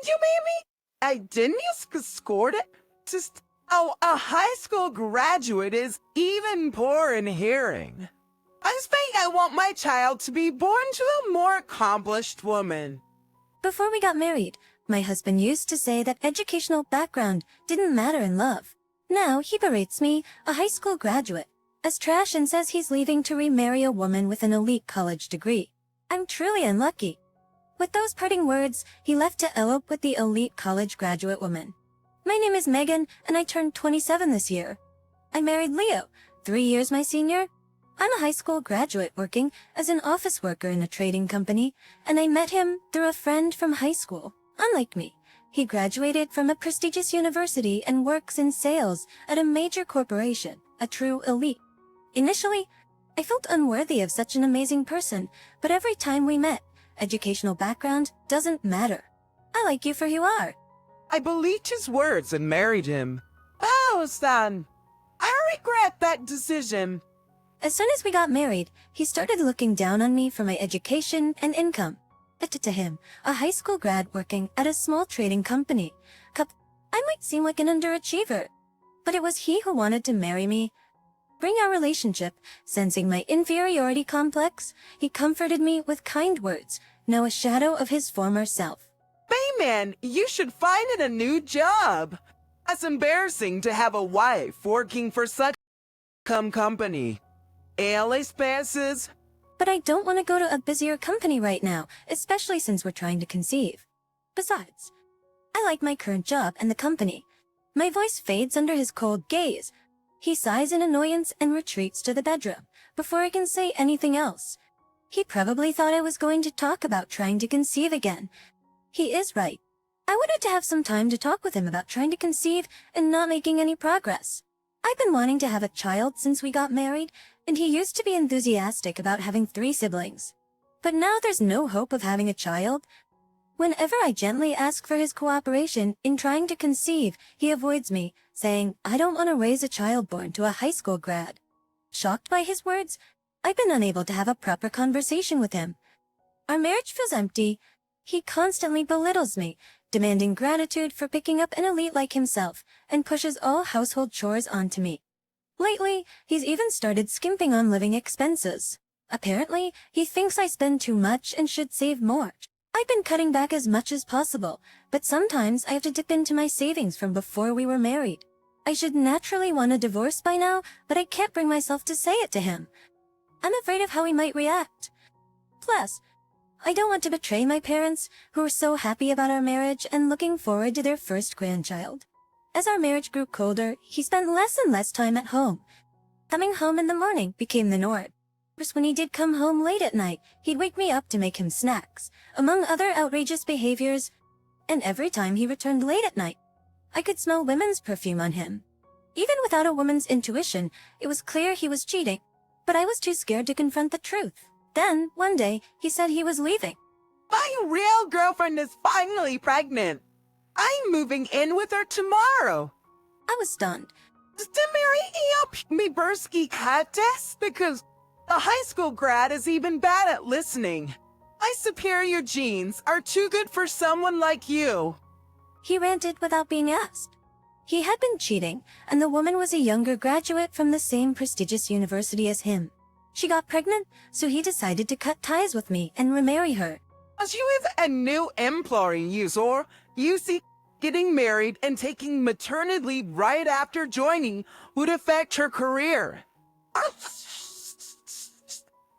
you maybe? I didn't you scored it? Just how a high school graduate is even poor in hearing. I think I want my child to be born to a more accomplished woman. Before we got married, my husband used to say that educational background didn't matter in love. Now he berates me, a high school graduate, as trash and says he's leaving to remarry a woman with an elite college degree. I'm truly unlucky. With those parting words, he left to elope with the elite college graduate woman. My name is Megan, and I turned 27 this year. I married Leo, 3 years my senior. I'm a high school graduate working as an office worker in a trading company, and I met him through a friend from high school. Unlike me, he graduated from a prestigious university and works in sales at a major corporation, a true elite. Initially, I felt unworthy of such an amazing person, but every time we met, educational background doesn't matter. I like you for who you are. I believed his words and married him. Oh, son, I regret that decision. As soon as we got married, he started looking down on me for my education and income. To him, a high school grad working at a small trading company, I might seem like an underachiever, but it was he who wanted to marry me. During our relationship, sensing my inferiority complex, he comforted me with kind words, no shadow of his former self. Bayman, you should find it a new job. It's embarrassing to have a wife working for such a company. Alice passes. But I don't want to go to a busier company right now, especially since we're trying to conceive. Besides, I like my current job and the company. My voice fades under his cold gaze. He sighs in annoyance and retreats to the bedroom before I can say anything else. He probably thought I was going to talk about trying to conceive again. He is right. I wanted to have some time to talk with him about trying to conceive and not making any progress. I've been wanting to have a child since we got married, and he used to be enthusiastic about having 3 siblings. But now there's no hope of having a child. Whenever I gently ask for his cooperation in trying to conceive, he avoids me, saying, I don't want to raise a child born to a high school grad. Shocked by his words, I've been unable to have a proper conversation with him. Our marriage feels empty. He constantly belittles me, demanding gratitude for picking up an elite like himself, and pushes all household chores onto me. Lately, he's even started skimping on living expenses. Apparently, he thinks I spend too much and should save more. I've been cutting back as much as possible, but sometimes I have to dip into my savings from before we were married. I should naturally want a divorce by now, but I can't bring myself to say it to him. I'm afraid of how he might react. Plus, I don't want to betray my parents, who are so happy about our marriage and looking forward to their first grandchild. As our marriage grew colder, he spent less and less time at home. Coming home in the morning became the norm. When he did come home late at night, he'd wake me up to make him snacks, among other outrageous behaviors. And every time he returned late at night, I could smell women's perfume on him. Even without a woman's intuition, it was clear he was cheating, but I was too scared to confront the truth. Then, one day, he said he was leaving. My real girlfriend is finally pregnant. I'm moving in with her tomorrow. I was stunned. Me Bursky had this because the high school grad is even bad at listening. My superior genes are too good for someone like you. He ranted without being asked. He had been cheating, and the woman was a younger graduate from the same prestigious university as him. She got pregnant, so he decided to cut ties with me and remarry her. As you have a new employee, or you see getting married and taking maternity leave right after joining would affect her career.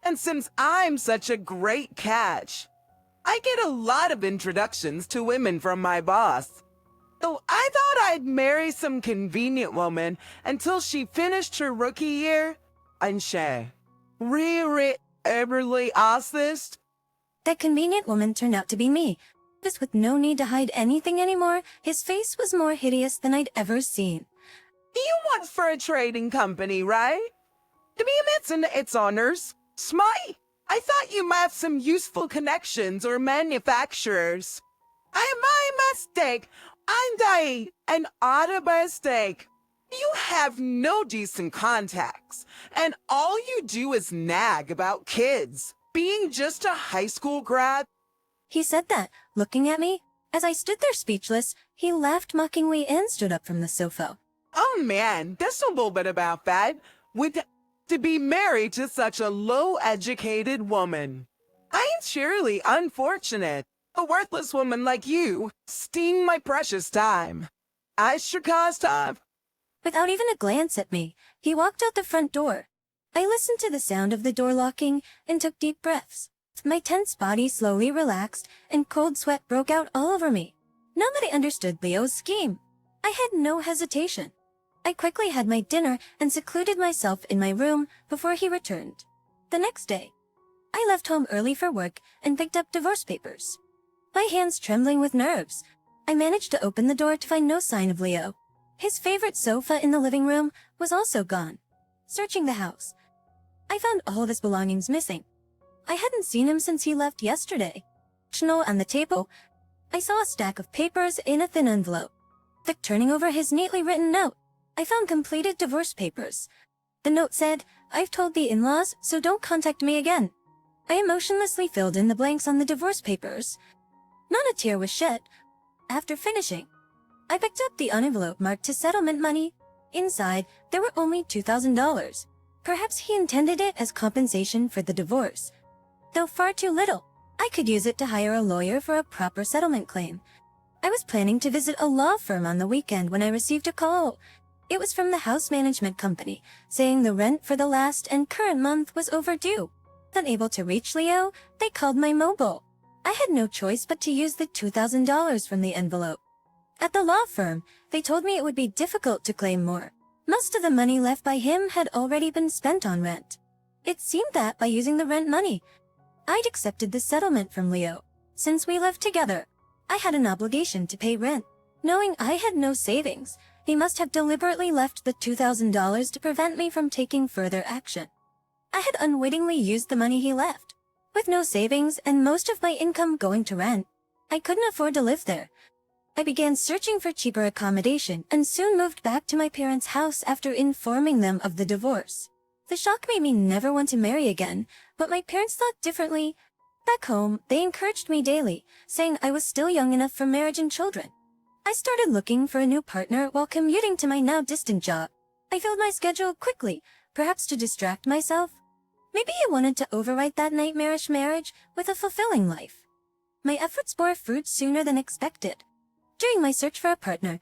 And since I'm such a great catch, I get a lot of introductions to women from my boss. So I thought I'd marry some convenient woman until she finished her rookie year, and she really asked this. That convenient woman turned out to be me. Just with no need to hide anything anymore, his face was more hideous than I'd ever seen. You work for a trading company, right? To be admits in its honors. Smite, I thought you might have some useful connections or manufacturers. My mistake. I'm dying. An utter mistake. You have no decent contacts, and all you do is nag about kids. Being just a high school grad. He said that, looking at me, As I stood there speechless, he laughed mockingly and stood up from the sofa. Oh man, there's a little bit about that. To be married to such a low-educated woman. I ain't surely unfortunate. A worthless woman like you steal my precious time. I sure caused time. Without even a glance at me, he walked out the front door. I listened to the sound of the door locking and took deep breaths. My tense body slowly relaxed and cold sweat broke out all over me. Now that I understood Leo's scheme, I had no hesitation. I quickly had my dinner and secluded myself in my room before he returned. The next day, I left home early for work and picked up divorce papers. My hands trembling with nerves, I managed to open the door to find no sign of Leo. His favorite sofa in the living room was also gone. Searching the house, I found all of his belongings missing. I hadn't seen him since he left yesterday. On the table, I saw a stack of papers in a thin envelope. Turning over his neatly written note, I found completed divorce papers. The note said, "I've told the in-laws, so don't contact me again." I emotionlessly filled in the blanks on the divorce papers. Not a tear was shed. After finishing, I picked up the envelope marked to settlement money. Inside, there were only $2,000. Perhaps he intended it as compensation for the divorce. Though far too little, I could use it to hire a lawyer for a proper settlement claim. I was planning to visit a law firm on the weekend when I received a call. It was from the house management company, saying the rent for the last and current month was overdue. Unable to reach Leo, they called my mobile. I had no choice but to use the $2,000 from the envelope. At the law firm, they told me it would be difficult to claim more. Most of the money left by him had already been spent on rent. It seemed that by using the rent money, I'd accepted the settlement from Leo. Since we lived together, I had an obligation to pay rent. Knowing I had no savings, he must have deliberately left the $2,000 to prevent me from taking further action. I had unwittingly used the money he left. With no savings and most of my income going to rent, I couldn't afford to live there. I began searching for cheaper accommodation and soon moved back to my parents' house after informing them of the divorce. The shock made me never want to marry again, but my parents thought differently. Back home, they encouraged me daily, saying I was still young enough for marriage and children. I started looking for a new partner while commuting to my now distant job. I filled my schedule quickly, perhaps to distract myself. Maybe I wanted to overwrite that nightmarish marriage with a fulfilling life. My efforts bore fruit sooner than expected. During my search for a partner,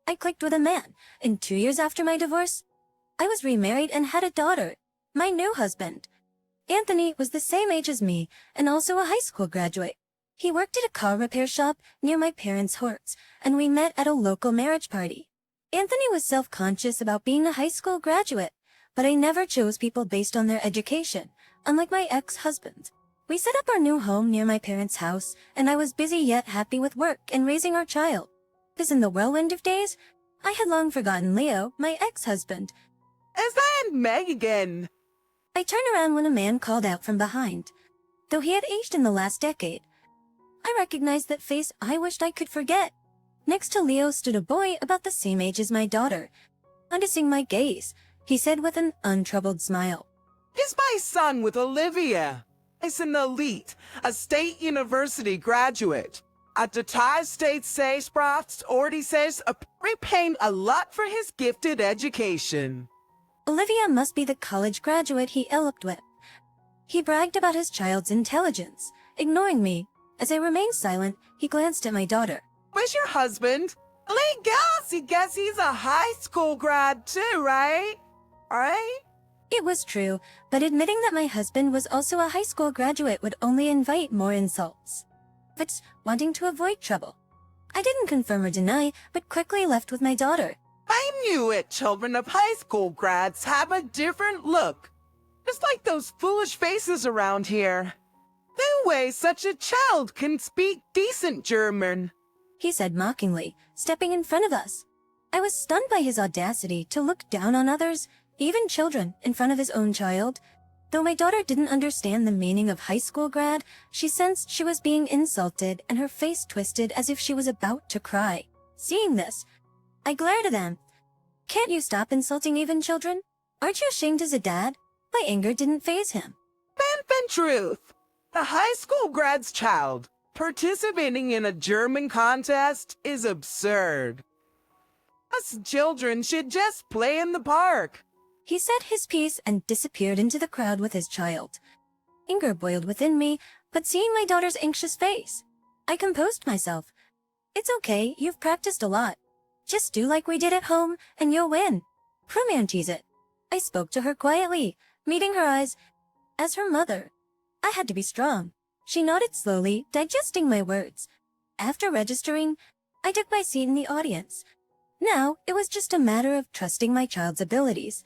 I clicked with a man, and 2 years after my divorce, I was remarried and had a daughter. My new husband, Anthony, was the same age as me and also a high school graduate. He worked at a car repair shop near my parents' house, and we met at a local marriage party. Anthony was self-conscious about being a high school graduate, but I never chose people based on their education, unlike my ex-husband. We set up our new home near my parents' house, and I was busy yet happy with work and raising our child. Because in the whirlwind of days, I had long forgotten Leo, my ex-husband. Is that Megan? I turned around when a man called out from behind. Though he had aged in the last decade, I recognized that face I wished I could forget. Next to Leo stood a boy about the same age as my daughter. Noticing my gaze, he said with an untroubled smile, "He's my son with Olivia. He's an elite, a state university graduate. At the Thai State says Brofts already says paying a lot for his gifted education." Olivia must be the college graduate he eloped with. He bragged about his child's intelligence. Ignoring me, as I remained silent, he glanced at my daughter. "Where's your husband?" Guess he's a high school grad too, right? Right? It was true, but admitting that my husband was also a high school graduate would only invite more insults. But wanting to avoid trouble, I didn't confirm or deny, but quickly left with my daughter. I knew it. Children of high school grads have a different look. Just like those foolish faces around here. No way such a child can speak decent German, He said mockingly, stepping in front of us. I was stunned by his audacity to look down on others, even children, in front of his own child. Though my daughter didn't understand the meaning of high school grad, she sensed she was being insulted and her face twisted as if she was about to cry. Seeing this, I glared at them. "Can't you stop insulting even children? Aren't you ashamed as a dad?" My anger didn't faze him. Truth. The high school grad's child. Participating in a German contest is absurd. Us children should just play in the park. He said his piece and disappeared into the crowd with his child. Anger boiled within me, but seeing my daughter's anxious face, I composed myself. It's okay, you've practiced a lot. Just do like we did at home, and you'll win. Romantize it. I spoke to her quietly, meeting her eyes. As her mother, I had to be strong. She nodded slowly, digesting my words. After registering, I took my seat in the audience. Now, it was just a matter of trusting my child's abilities.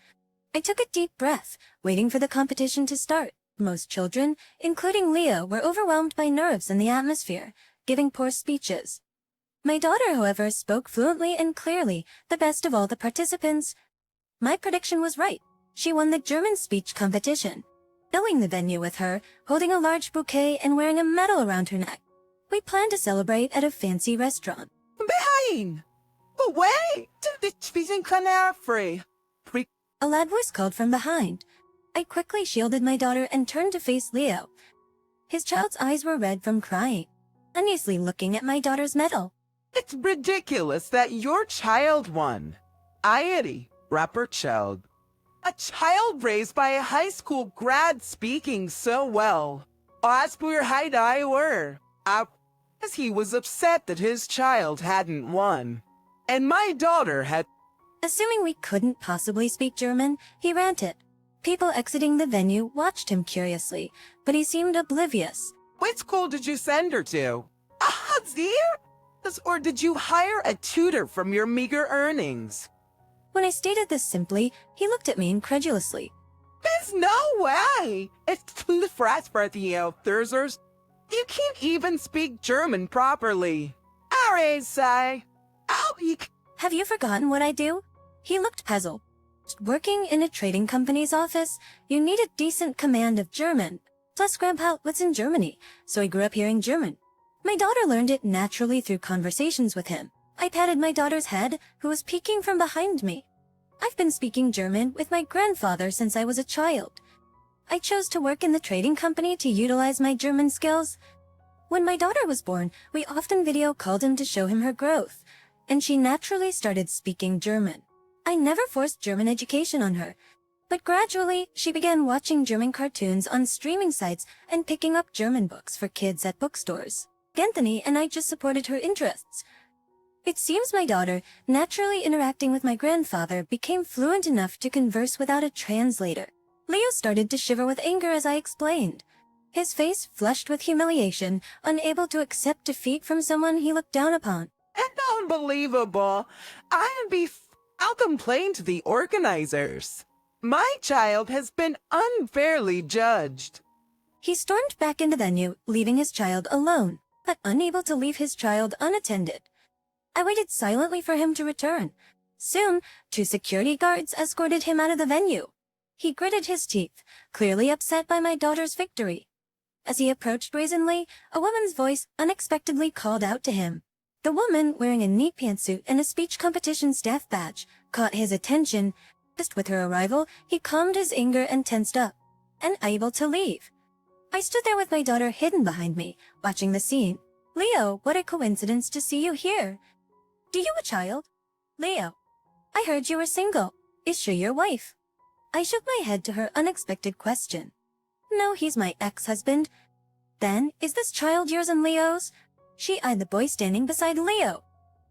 I took a deep breath, waiting for the competition to start. Most children, including Leo, were overwhelmed by nerves and the atmosphere, giving poor speeches. My daughter, however, spoke fluently and clearly, the best of all the participants. My prediction was right. She won the German speech competition. Filling the venue with her, holding a large bouquet and wearing a medal around her neck. We planned to celebrate at a fancy restaurant. Behind! But wait! A loud voice called from behind. I quickly shielded my daughter and turned to face Leo. His child's eyes were red from crying, uneasily looking at my daughter's medal. It's ridiculous that your child won. Rapper child. A child raised by a high school grad speaking so well. As he was upset that his child hadn't won. And my daughter had... Assuming we couldn't possibly speak German, he ranted. People exiting the venue watched him curiously, but he seemed oblivious. Which school did you send her to? Or did you hire a tutor from your meager earnings? When I stated this simply, he looked at me incredulously. There's no way! It's too fast for the Thursers. You can't even speak German properly. Have you forgotten what I do? He looked puzzled. Working in a trading company's office, you need a decent command of German. Plus Grandpa was in Germany, so he grew up hearing German. My daughter learned it naturally through conversations with him. I patted my daughter's head, who was peeking from behind me. I've been speaking German with my grandfather since I was a child. I chose to work in the trading company to utilize my German skills. When my daughter was born, we often video called him to show him her growth, and she naturally started speaking German. I never forced German education on her, but gradually she began watching German cartoons on streaming sites and picking up German books for kids at bookstores. Anthony and I just supported her interests. It seems my daughter, naturally interacting with my grandfather, became fluent enough to converse without a translator. Leo started to shiver with anger as I explained. His face flushed with humiliation, unable to accept defeat from someone he looked down upon. Unbelievable. I'll complain to the organizers. My child has been unfairly judged. He stormed back into the venue, leaving his child alone, but unable to leave his child unattended. I waited silently for him to return. Soon, 2 security guards escorted him out of the venue. He gritted his teeth, clearly upset by my daughter's victory. As he approached brazenly, a woman's voice unexpectedly called out to him. The woman, wearing a neat pantsuit and a speech competition staff badge, caught his attention. Just with her arrival, he calmed his anger and tensed up, unable to leave. I stood there with my daughter hidden behind me, watching the scene. Leo, what a coincidence to see you here. Do you have a child? Leo, I heard you were single. Is she your wife? I shook my head to her unexpected question. No, he's my ex-husband. Then, is this child yours and Leo's? She eyed the boy standing beside Leo.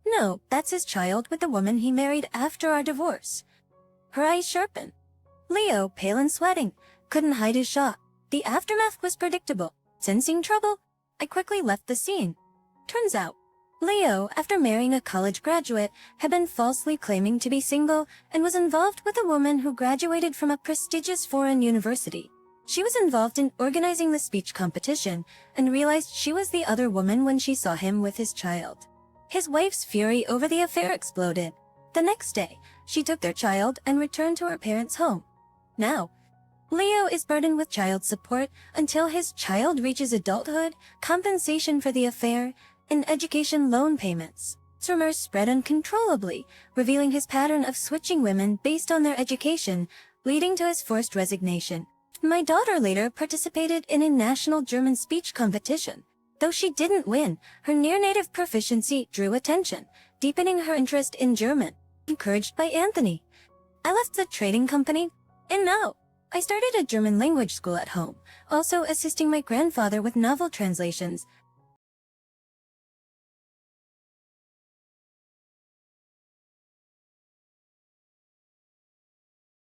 No, that's his child with the woman he married after our divorce. Her eyes sharpened. Leo, pale and sweating, couldn't hide his shock. The aftermath was predictable. Sensing trouble, I quickly left the scene. Turns out, Leo, after marrying a college graduate, had been falsely claiming to be single and was involved with a woman who graduated from a prestigious foreign university. She was involved in organizing the speech competition and realized she was the other woman when she saw him with his child. His wife's fury over the affair exploded. The next day, she took their child and returned to her parents' home. Now, Leo is burdened with child support until his child reaches adulthood, compensation for the affair, and education loan payments. Rumors spread uncontrollably, revealing his pattern of switching women based on their education, leading to his forced resignation. My daughter later participated in a national German speech competition. Though she didn't win, her near-native proficiency drew attention, deepening her interest in German, encouraged by Anthony. I left the trading company, and now I started a German language school at home, also assisting my grandfather with novel translations.